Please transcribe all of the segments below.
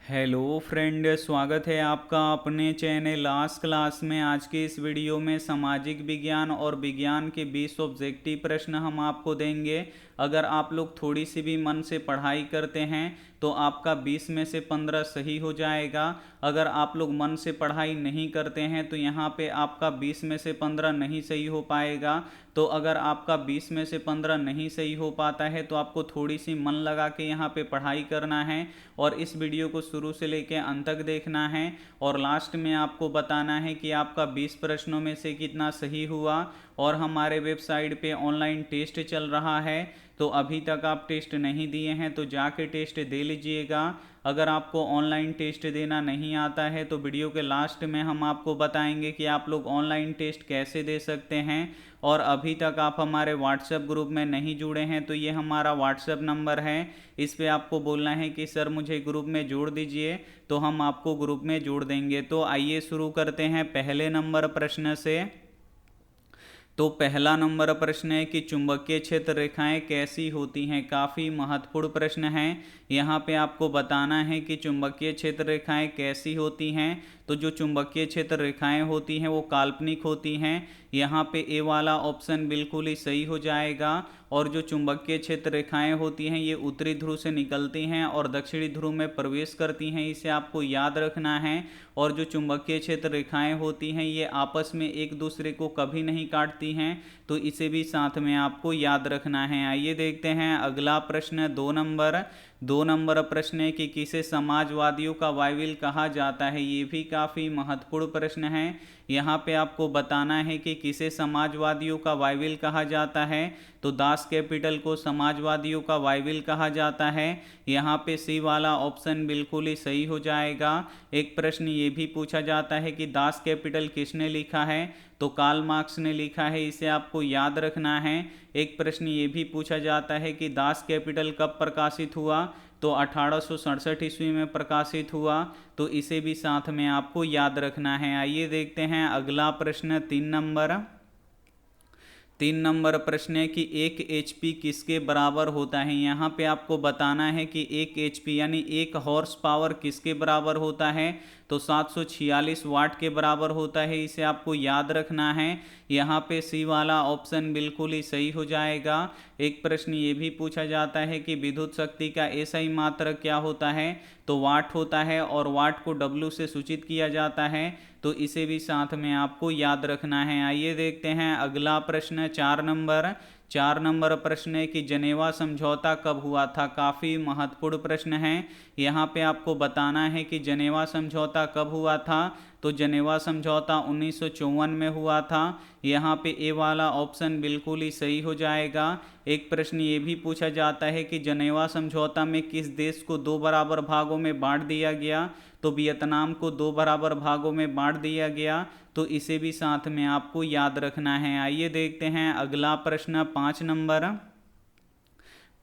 Hello friend, स्वागत है आपका अपने चैनल लास्ट क्लास में। आज के इस वीडियो में सामाजिक विज्ञान और विज्ञान के 20 ऑब्जेक्टिव प्रश्न हम आपको देंगे। अगर आप लोग थोड़ी सी भी मन से पढ़ाई करते हैं तो आपका 20 में से 15 सही हो जाएगा। अगर आप लोग मन से पढ़ाई नहीं करते हैं तो यहाँ पे आपका 20 में से 15 नहीं सही हो पाएगा। तो अगर आपका 20 में से 15 नहीं सही हो पाता है तो आपको थोड़ी सी मन लगा के यहाँ पे पढ़ाई करना है और इस वीडियो को शुरू से लेकर अंत तक देखना है और लास्ट में आपको बताना है कि आपका 20 प्रश्नों में से कितना सही हुआ। और हमारे वेबसाइट पे ऑनलाइन टेस्ट चल रहा है, तो अभी तक आप टेस्ट नहीं दिए हैं तो जाके टेस्ट दे लीजिएगा। अगर आपको ऑनलाइन टेस्ट देना नहीं आता है तो वीडियो के लास्ट में हम आपको बताएंगे कि आप लोग ऑनलाइन टेस्ट कैसे दे सकते हैं। और अभी तक आप हमारे व्हाट्सएप ग्रुप में नहीं जुड़े हैं तो ये हमारा व्हाट्सएप नंबर है, इस पे आपको बोलना है कि सर मुझे ग्रुप में जोड़ दीजिए, तो हम आपको ग्रुप में जोड़ देंगे। तो आइए शुरू करते हैं पहले नंबर प्रश्न से। तो पहला नंबर प्रश्न है कि चुंबकीय क्षेत्र रेखाएं कैसी होती हैं। काफ़ी महत्वपूर्ण प्रश्न है। यहाँ पे आपको बताना है कि चुंबकीय क्षेत्र रेखाएं कैसी होती हैं। तो जो चुंबकीय क्षेत्र रेखाएं होती हैं वो काल्पनिक होती हैं। यहाँ पे ए वाला ऑप्शन बिल्कुल ही सही हो जाएगा। और जो चुंबकीय क्षेत्र रेखाएं होती हैं ये उत्तरी ध्रुव से निकलती हैं और दक्षिणी ध्रुव में प्रवेश करती हैं, इसे आपको याद रखना है। और जो चुंबकीय क्षेत्र रेखाएं होती हैं ये आपस में एक दूसरे को कभी नहीं काटती हैं, तो इसे भी साथ में आपको याद रखना है। आइए देखते हैं अगला प्रश्न, दो नंबर प्रश्न है कि किसे समाजवादियों का बाइबिल कहा जाता है। ये भी काफ़ी महत्वपूर्ण प्रश्न है। यहाँ पे आपको बताना है कि किसे समाजवादियों का बाइबिल कहा जाता है। तो दास कैपिटल को समाजवादियों का बाइबिल कहा जाता है। यहाँ पे सी वाला ऑप्शन बिल्कुल ही सही हो जाएगा। एक प्रश्न ये भी पूछा जाता है कि दास कैपिटल किसने लिखा है। तो कार्ल मार्क्स ने लिखा है, इसे आपको याद रखना है। एक प्रश्न ये भी पूछा जाता है कि दास कैपिटल कब प्रकाशित हुआ। तो 1867 ईस्वी में प्रकाशित हुआ, तो इसे भी साथ में आपको याद रखना है। आइए देखते हैं अगला प्रश्न, 3 नंबर प्रश्न है कि 1 HP किसके बराबर होता है। यहाँ पे आपको बताना है कि 1 HP यानी 1 हॉर्स पावर किसके बराबर होता है। तो 746 वाट के बराबर होता है, इसे आपको याद रखना है। यहाँ पे सी वाला ऑप्शन बिल्कुल ही सही हो जाएगा। एक प्रश्न ये भी पूछा जाता है कि विद्युत शक्ति का SI मात्रक क्या होता है। तो वाट होता है और वाट को W से सूचित किया जाता है, तो इसे भी साथ में आपको याद रखना है। आइए देखते हैं अगला प्रश्न, 4 नंबर प्रश्न है कि जनेवा समझौता कब हुआ था। काफ़ी महत्वपूर्ण प्रश्न है। यहाँ पे आपको बताना है कि जनेवा समझौता कब हुआ था। तो जनेवा समझौता 1954 में हुआ था। यहाँ पे ए वाला ऑप्शन बिल्कुल ही सही हो जाएगा। एक प्रश्न ये भी पूछा जाता है कि जनेवा समझौता में किस देश को 2 बराबर भागों में बांट दिया गया। तो वियतनाम को 2 बराबर भागों में बांट दिया गया, तो इसे भी साथ में आपको याद रखना है। आइए देखते हैं अगला प्रश्न,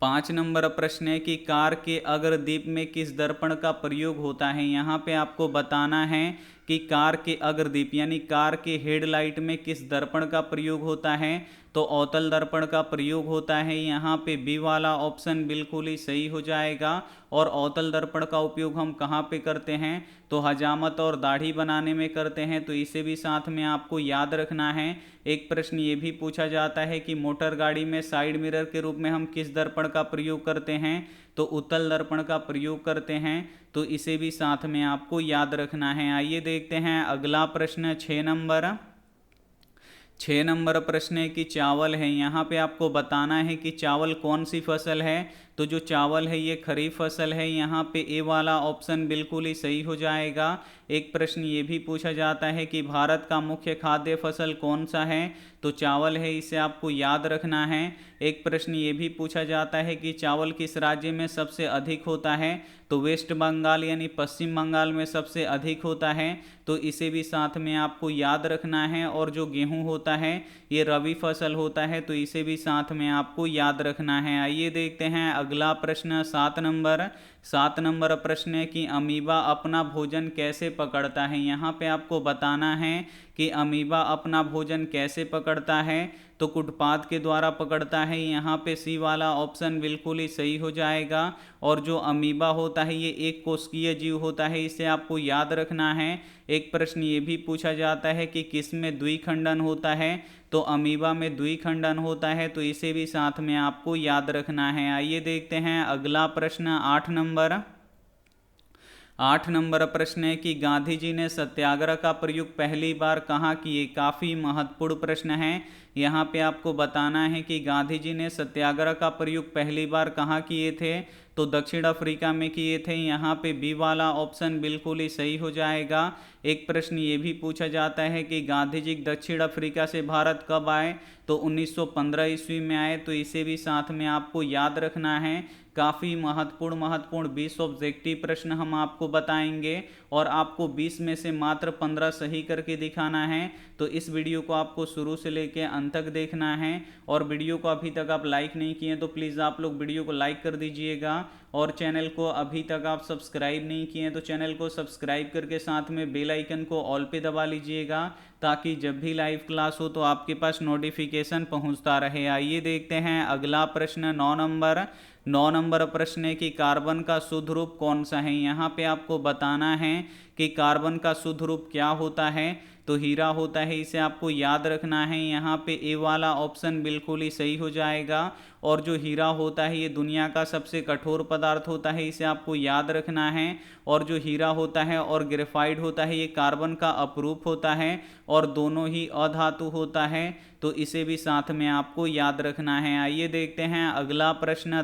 5 नंबर प्रश्न है कि कार के अग्रदीप में किस दर्पण का प्रयोग होता है। यहाँ पे आपको बताना है कि कार के अग्रदीप यानी कार के हेडलाइट में किस दर्पण का प्रयोग होता है। तो अवतल दर्पण का प्रयोग होता है। यहाँ पे बी वाला ऑप्शन बिल्कुल ही सही हो जाएगा। और अवतल दर्पण का उपयोग हम कहाँ पे करते हैं। तो हजामत और दाढ़ी बनाने में करते हैं, तो इसे भी साथ में आपको याद रखना है। एक प्रश्न ये भी पूछा जाता है कि मोटर गाड़ी में साइड मिरर के रूप में हम किस दर्पण का प्रयोग करते हैं। तो उत्तल दर्पण का प्रयोग करते हैं, तो इसे भी साथ में आपको याद रखना है। आइए देखते हैं अगला प्रश्न, 6 नंबर प्रश्न है कि चावल है। यहाँ पे आपको बताना है कि चावल कौन सी फसल है। तो जो चावल है ये खरीफ फसल है। यहाँ पे ए वाला ऑप्शन बिल्कुल ही सही हो जाएगा। एक प्रश्न ये भी पूछा जाता है कि भारत का मुख्य खाद्य फसल कौन सा है। तो चावल है, इसे आपको याद रखना है। एक प्रश्न ये भी पूछा जाता है कि चावल किस राज्य में सबसे अधिक होता है। तो वेस्ट बंगाल यानी पश्चिम बंगाल में सबसे अधिक होता है, तो इसे भी साथ में आपको याद रखना है। और जो गेहूं होता है ये रबी फसल होता है, तो इसे भी साथ में आपको याद रखना है। आइए देखते हैं अगला प्रश्न, 7 नंबर प्रश्न है कि अमीबा अपना भोजन कैसे पकड़ता है। यहाँ पे आपको बताना है कि अमीबा अपना भोजन कैसे पकड़ता है, तो कुटपाद के द्वारा पकड़ता है। यहाँ पे सी वाला ऑप्शन बिल्कुल ही सही हो जाएगा। और जो अमीबा होता है ये एक कोशिकीय जीव होता है, इसे आपको याद रखना है। एक प्रश्न ये भी पूछा जाता है कि किस में द्विखंडन होता है, तो अमीबा में द्विखंडन होता है, तो इसे भी साथ में आपको याद रखना है। आइए देखते हैं अगला प्रश्न 8 नंबर प्रश्न है कि गांधी जी ने सत्याग्रह का प्रयोग पहली बार कहाँ किए। काफ़ी महत्वपूर्ण प्रश्न है। यहाँ पे आपको बताना है कि गांधी जी ने सत्याग्रह का प्रयोग पहली बार कहाँ किए थे, तो दक्षिण अफ्रीका में किए थे। यहाँ पे बी वाला ऑप्शन बिल्कुल ही सही हो जाएगा। एक प्रश्न ये भी पूछा जाता है कि गांधी जी दक्षिण अफ्रीका से भारत कब आए, तो 1915 ईस्वी में आए, तो इसे भी साथ में आपको याद रखना है। काफ़ी महत्वपूर्ण 20 ऑब्जेक्टिव प्रश्न हम आपको बताएंगे और आपको 20 में से मात्र 15 सही करके दिखाना है। तो इस वीडियो को आपको शुरू से लेकर अंत तक देखना है। और वीडियो को अभी तक आप लाइक नहीं किए तो प्लीज़ आप लोग वीडियो को लाइक कर दीजिएगा। और चैनल को अभी तक आप सब्सक्राइब नहीं किए तो चैनल को सब्सक्राइब करके साथ में बेल आइकन को ऑल पे दबा लीजिएगा, ताकि जब भी लाइव क्लास हो तो आपके पास नोटिफिकेशन पहुंचता रहे। आइए देखते हैं अगला प्रश्न 9 नंबर प्रश्न है कि कार्बन का शुद्ध रूप कौन सा है। यहाँ पे आपको बताना है कि कार्बन का शुद्ध रूप क्या होता है, तो हीरा होता है, इसे आपको याद रखना है। यहाँ पे ए वाला ऑप्शन बिल्कुल ही सही हो जाएगा। और जो हीरा होता है ये दुनिया का सबसे कठोर पदार्थ होता है, इसे आपको याद रखना है। और जो हीरा होता है और ग्रेफाइट होता है ये कार्बन का अपरूप होता है और दोनों ही अधातु होता है, तो इसे भी साथ में आपको याद रखना है। आइए देखते हैं अगला प्रश्न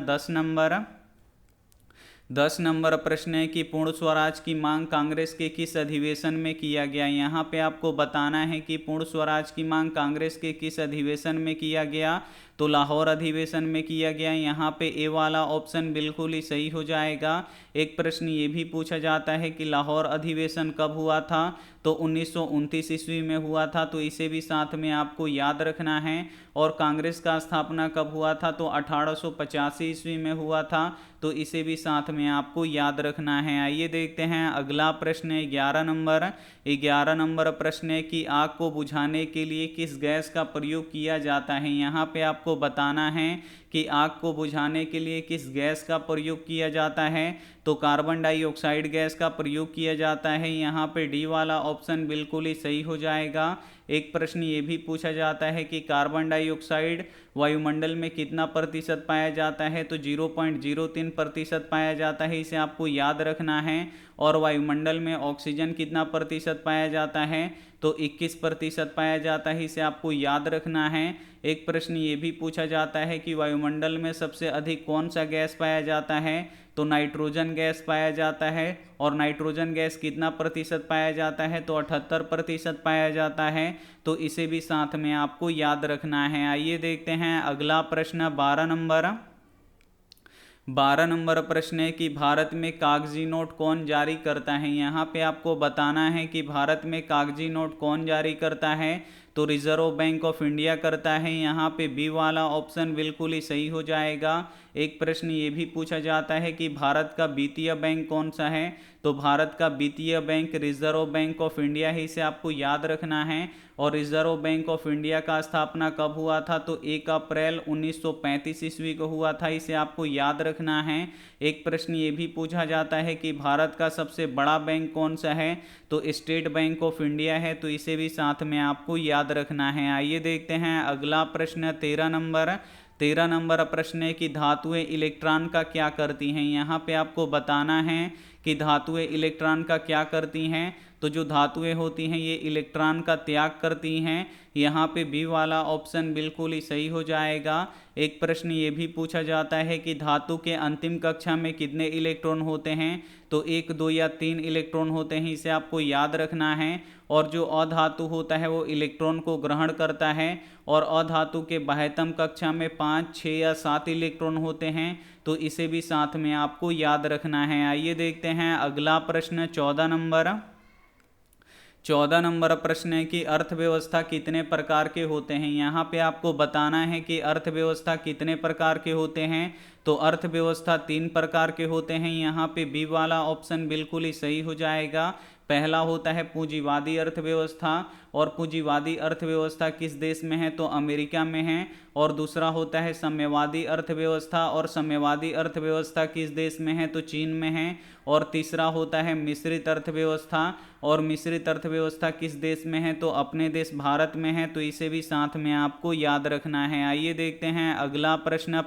10 नंबर प्रश्न है कि पूर्ण स्वराज की मांग कांग्रेस के किस अधिवेशन में किया गया। यहाँ पे आपको बताना है कि पूर्ण स्वराज की मांग कांग्रेस के किस अधिवेशन में किया गया, तो लाहौर अधिवेशन में किया गया। यहाँ पे ए वाला ऑप्शन बिल्कुल ही सही हो जाएगा। एक प्रश्न ये भी पूछा जाता है कि लाहौर अधिवेशन कब हुआ था, तो 1929 ईस्वी में हुआ था, तो इसे भी साथ में आपको याद रखना है। और कांग्रेस का स्थापना कब हुआ था, तो 1885 ईस्वी में हुआ था, तो इसे भी साथ में आपको याद रखना है। आइए देखते हैं अगला प्रश्न है 11 नंबर प्रश्न है कि आग को बुझाने के लिए किस गैस का प्रयोग किया जाता है। यहाँ पे आपको बताना है कि आग को बुझाने के लिए किस गैस का प्रयोग किया जाता है, तो कार्बन डाइऑक्साइड गैस का प्रयोग किया जाता है। यहाँ पे डी वाला ऑप्शन बिल्कुल ही सही हो जाएगा। एक प्रश्न ये भी पूछा जाता है कि कार्बन डाइऑक्साइड वायुमंडल में कितना प्रतिशत पाया जाता है, तो 0.03% पाया जाता है, इसे आपको याद रखना है। और वायुमंडल में ऑक्सीजन कितना प्रतिशत पाया जाता है, तो 21% पाया जाता है, इसे आपको याद रखना है। एक प्रश्न ये भी पूछा जाता है कि वायुमंडल में सबसे अधिक कौन सा गैस पाया जाता है, तो नाइट्रोजन गैस पाया जाता है। और नाइट्रोजन गैस कितना प्रतिशत पाया जाता है, तो 78% पाया जाता है, तो इसे भी साथ में आपको याद रखना है। आइए देखते हैं अगला प्रश्न 12 नंबर प्रश्न है कि भारत में कागजी नोट कौन जारी करता है। यहाँ पे आपको बताना है कि भारत में कागजी नोट कौन जारी करता है, तो रिजर्व बैंक ऑफ इंडिया करता है। यहाँ पे बी वाला ऑप्शन बिल्कुल ही सही हो जाएगा। एक प्रश्न ये भी पूछा जाता है कि भारत का वित्तीय बैंक कौन सा है, तो भारत का वित्तीय bank reserve bank of India है, इसे आपको याद रखना है। और रिजर्व बैंक ऑफ इंडिया का स्थापना कब हुआ था, तो 1 अप्रैल 1935 ईस्वी को हुआ था, इसे आपको याद रखना है। एक प्रश्न ये भी पूछा जाता है कि भारत का सबसे बड़ा बैंक कौन सा है, तो स्टेट बैंक ऑफ इंडिया है, तो इसे भी साथ में आपको याद रखना है। आइए देखते हैं अगला प्रश्न 13 नंबर प्रश्न है कि धातुएं इलेक्ट्रॉन का क्या करती हैं। यहाँ पे आपको बताना है कि धातुएं इलेक्ट्रॉन का क्या करती हैं, तो जो धातुएं होती हैं ये इलेक्ट्रॉन का त्याग करती हैं। यहाँ पे बी वाला ऑप्शन बिल्कुल ही सही हो जाएगा। एक प्रश्न ये भी पूछा जाता है कि धातु के अंतिम कक्षा में कितने इलेक्ट्रॉन होते हैं, तो 1, 2 या 3 इलेक्ट्रॉन होते हैं, इसे आपको याद रखना है। और जो अधातु होता है वो इलेक्ट्रॉन को ग्रहण करता है। और अधातु के बाह्यतम कक्षा में 5, 6 या 7 इलेक्ट्रॉन होते हैं, तो इसे भी साथ में आपको याद रखना है। आइए देखते हैं अगला प्रश्न 14 14 नंबर प्रश्न है कि अर्थव्यवस्था कितने प्रकार के होते हैं। यहाँ पे आपको बताना है कि अर्थव्यवस्था कितने प्रकार के होते हैं। तो अर्थव्यवस्था 3 प्रकार के होते हैं। यहाँ पे बी वाला ऑप्शन बिल्कुल ही सही हो जाएगा। पहला होता है पूंजीवादी अर्थव्यवस्था, और पूंजीवादी अर्थव्यवस्था किस देश में है, तो अमेरिका में है। और दूसरा होता है साम्यवादी अर्थव्यवस्था, और साम्यवादी अर्थव्यवस्था किस देश में है, तो चीन में है। और तीसरा होता है मिश्रित अर्थव्यवस्था, और मिश्रित अर्थव्यवस्था किस देश में है, तो अपने देश भारत में है। तो इसे भी साथ में आपको याद रखना है। आइए देखते हैं अगला प्रश्न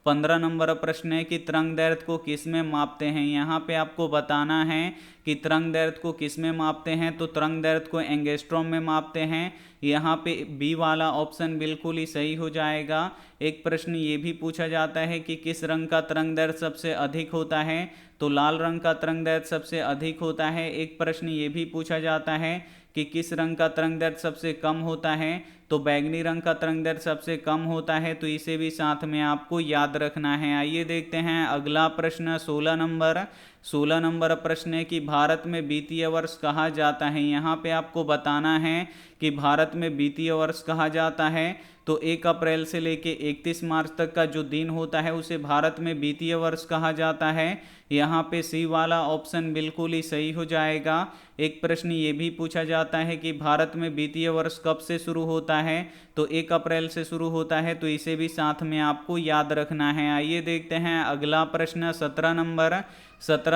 15 नंबर प्रश्न है कि तरंग दैर्ध्य को किस में मापते हैं। यहाँ पे आपको बताना है कि तरंग दैर्ध्य को किस में मापते हैं। तो तरंग दैर्ध्य को एंगस्ट्रॉम में मापते हैं। यहाँ पे बी वाला ऑप्शन बिल्कुल ही सही हो जाएगा। एक प्रश्न ये भी पूछा जाता है कि किस रंग का तरंग दैर्ध्य सबसे अधिक होता है, तो लाल रंग का तरंग दैर्ध्य सबसे अधिक होता है। एक प्रश्न ये भी पूछा जाता है कि किस रंग का तरंग दैर्ध्य सबसे कम होता है, तो बैंगनी रंग का तरंग दैर्ध्य सबसे कम होता है। तो इसे भी साथ में आपको याद रखना है। आइए देखते हैं अगला प्रश्न 16 नंबर प्रश्न है कि भारत में वित्तीय वर्ष कहा जाता है। यहाँ पे आपको बताना है कि भारत में वित्तीय वर्ष कहा जाता है तो 1 अप्रैल से लेके 31 मार्च तक का जो दिन होता है उसे भारत में वित्तीय वर्ष कहा जाता है। यहाँ पे सी वाला ऑप्शन बिल्कुल ही सही हो जाएगा। एक प्रश्न ये भी पूछा जाता है कि भारत में वित्तीय वर्ष कब से शुरू होता है, तो 1 अप्रैल से शुरू होता है। तो इसे भी साथ में आपको याद रखना है। आइए देखते हैं अगला प्रश्न 17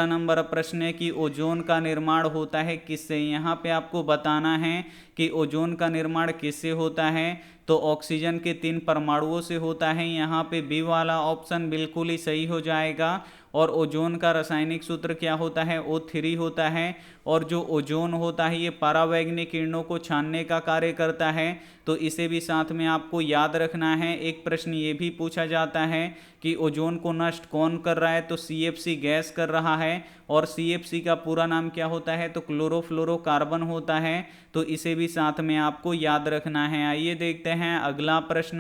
नंबर प्रश्न है कि ओजोन का निर्माण होता है किससे। यहाँ पे आपको बताना है कि ओजोन का निर्माण किससे होता है, तो ऑक्सीजन के 3 परमाणुओं से होता है। यहाँ पे बी वाला ऑप्शन बिल्कुल ही सही हो जाएगा। और ओजोन का रासायनिक सूत्र क्या होता है, O3 होता है। और जो ओजोन होता है ये परावैंगनिक किरणों को छानने का कार्य करता है। तो इसे भी साथ में आपको याद रखना है। एक प्रश्न ये भी पूछा जाता है कि ओजोन को नष्ट कौन कर रहा है, तो CFC गैस कर रहा है। और CFC का पूरा नाम क्या होता है, तो क्लोरोफ्लोरोकार्बन होता है। तो इसे भी साथ में आपको याद रखना है। आइए देखते हैं अगला प्रश्न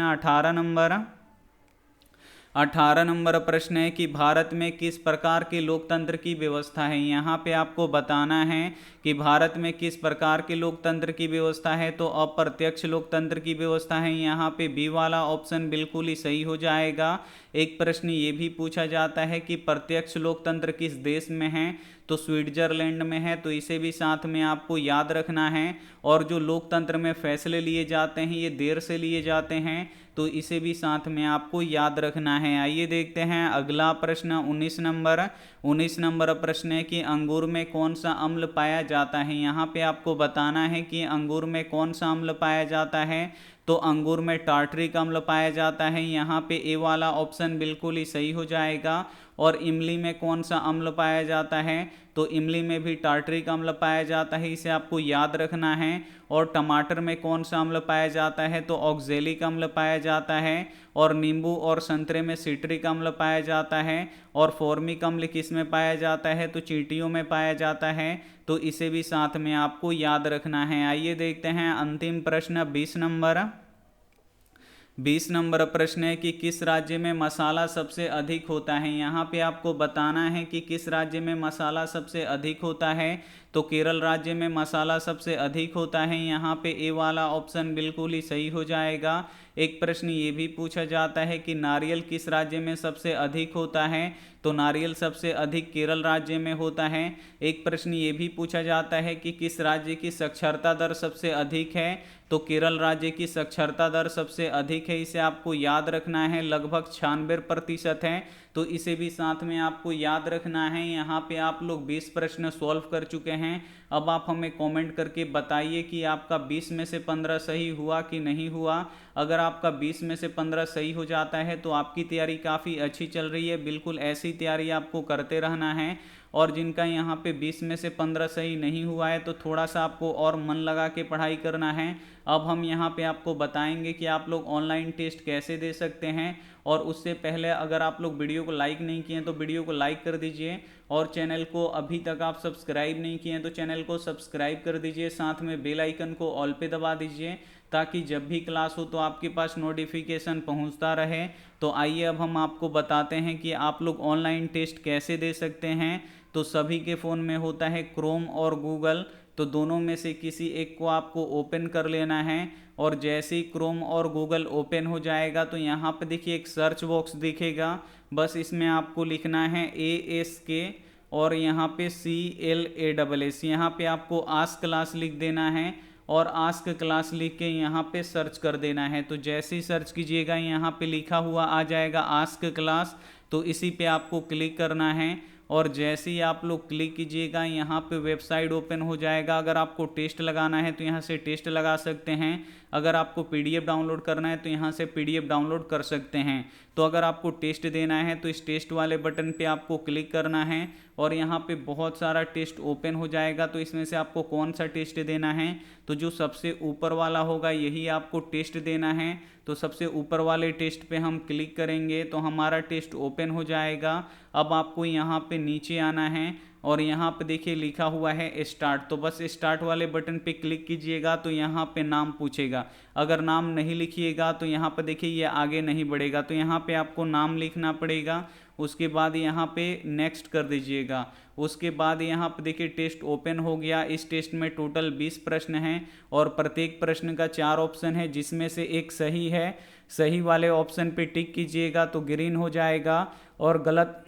18 नंबर प्रश्न है कि भारत में किस प्रकार के लोकतंत्र की व्यवस्था है। यहाँ पे आपको बताना है कि भारत में किस प्रकार के लोकतंत्र की व्यवस्था है, तो अप्रत्यक्ष लोकतंत्र की व्यवस्था है। यहाँ पे बी वाला ऑप्शन बिल्कुल ही सही हो जाएगा। एक प्रश्न ये भी पूछा जाता है कि प्रत्यक्ष लोकतंत्र किस देश में है, तो स्विट्जरलैंड में है। तो इसे भी साथ में आपको याद रखना है। और जो लोकतंत्र में फैसले लिए जाते हैं ये देर से लिए जाते हैं। तो इसे भी साथ में आपको याद रखना है। आइए देखते हैं अगला प्रश्न 19 नंबर प्रश्न है कि अंगूर में कौन सा अम्ल पाया जाता है। यहाँ पे आपको बताना है कि अंगूर में कौन सा अम्ल पाया जाता है, तो अंगूर में टार्टरिक अम्ल पाया जाता है। यहाँ पे ए वाला ऑप्शन बिल्कुल ही सही हो जाएगा। और इमली में कौन सा अम्ल पाया जाता है, तो इमली में भी टार्टरिक अम्ल पाया जाता है, इसे आपको याद रखना है। और टमाटर में कौन सा अम्ल पाया जाता है, तो ऑक्जेलिक अम्ल पाया जाता है। और नींबू और संतरे में सिट्रिक अम्ल पाया जाता है। और फॉर्मिक अम्ल किस में पाया जाता है, तो चींटियों में पाया जाता है। तो इसे भी साथ में आपको याद रखना है। आइए देखते हैं अंतिम प्रश्न 20 नंबर प्रश्न है कि किस राज्य में मसाला सबसे अधिक होता है। यहाँ पे आपको बताना है कि किस राज्य में मसाला सबसे अधिक होता है, तो केरल राज्य में मसाला सबसे अधिक होता है। यहाँ पे ए वाला ऑप्शन बिल्कुल ही सही हो जाएगा। एक प्रश्न ये भी पूछा जाता है कि नारियल किस राज्य में सबसे अधिक होता है, तो नारियल सबसे अधिक केरल राज्य में होता है। एक प्रश्न ये भी पूछा जाता है कि किस राज्य की साक्षरता दर सबसे अधिक है, तो केरल राज्य की साक्षरता दर सबसे अधिक है। इसे आपको याद रखना है, लगभग 96% है। तो इसे भी साथ में आपको याद रखना है। यहाँ पे आप लोग 20 प्रश्न सॉल्व कर चुके हैं। अब आप हमें कमेंट करके बताइए कि आपका 20 में से 15 सही हुआ कि नहीं हुआ। अगर आपका 20 में से 15 सही हो जाता है तो आपकी तैयारी काफ़ी अच्छी चल रही है। बिल्कुल ऐसी तैयारी आपको करते रहना है। और जिनका यहाँ पे 20 में से 15 सही नहीं हुआ है तो थोड़ा सा आपको और मन लगा के पढ़ाई करना है। अब हम यहाँ पे आपको बताएंगे कि आप लोग ऑनलाइन टेस्ट कैसे दे सकते हैं। और उससे पहले अगर आप लोग वीडियो को लाइक नहीं किए तो वीडियो को लाइक कर दीजिए। और चैनल को अभी तक आप सब्सक्राइब नहीं किए तो चैनल को सब्सक्राइब कर दीजिए। साथ में बेल आइकन को ऑल पे दबा दीजिए ताकि जब भी क्लास हो तो आपके पास नोटिफिकेशन पहुंचता रहे। तो आइए अब हम आपको बताते हैं कि आप लोग ऑनलाइन टेस्ट कैसे दे सकते हैं। तो सभी के फ़ोन में होता है क्रोम और गूगल। तो दोनों में से किसी एक को आपको ओपन कर लेना है। और जैसे ही क्रोम और गूगल ओपन हो जाएगा तो यहाँ पे देखिए एक सर्च बॉक्स दिखेगा, बस इसमें आपको लिखना है ASK और यहाँ पे CLASS। यहाँ पे आपको आस्क क्लास लिख देना है और आस्क क्लास लिख के यहाँ पे सर्च कर देना है। तो जैसे ही सर्च कीजिएगा यहाँ पे लिखा हुआ आ जाएगा आस्क क्लास, तो इसी पे आपको क्लिक करना है। और जैसे ही आप लोग क्लिक कीजिएगा यहाँ पे वेबसाइट ओपन हो जाएगा। अगर आपको टेस्ट लगाना है तो यहाँ से टेस्ट लगा सकते हैं, अगर आपको PDF डाउनलोड करना है तो यहाँ से PDF डाउनलोड कर सकते हैं। तो अगर आपको टेस्ट देना है तो इस टेस्ट वाले बटन पे आपको क्लिक करना है और यहाँ पे बहुत सारा टेस्ट ओपन हो जाएगा। तो इसमें से आपको कौन सा टेस्ट देना है, तो जो सबसे ऊपर वाला होगा यही आपको टेस्ट देना है। तो सबसे ऊपर वाले टेस्ट पे हम क्लिक करेंगे तो हमारा टेस्ट ओपन हो जाएगा। अब आपको यहाँ पे नीचे आना है और यहाँ पे देखिए लिखा हुआ है स्टार्ट, तो बस स्टार्ट वाले बटन पे क्लिक कीजिएगा तो यहाँ पे नाम पूछेगा। अगर नाम नहीं लिखिएगा तो यहाँ पे देखिए ये आगे नहीं बढ़ेगा, तो यहाँ पे आपको नाम लिखना पड़ेगा। उसके बाद यहाँ पे नेक्स्ट कर दीजिएगा। उसके बाद यहाँ पे देखिए टेस्ट ओपन हो गया। इस टेस्ट में टोटल 20 प्रश्न हैं और प्रत्येक प्रश्न का 4 ऑप्शन है जिसमें से एक सही है। सही वाले ऑप्शन पे टिक कीजिएगा तो ग्रीन हो जाएगा और गलत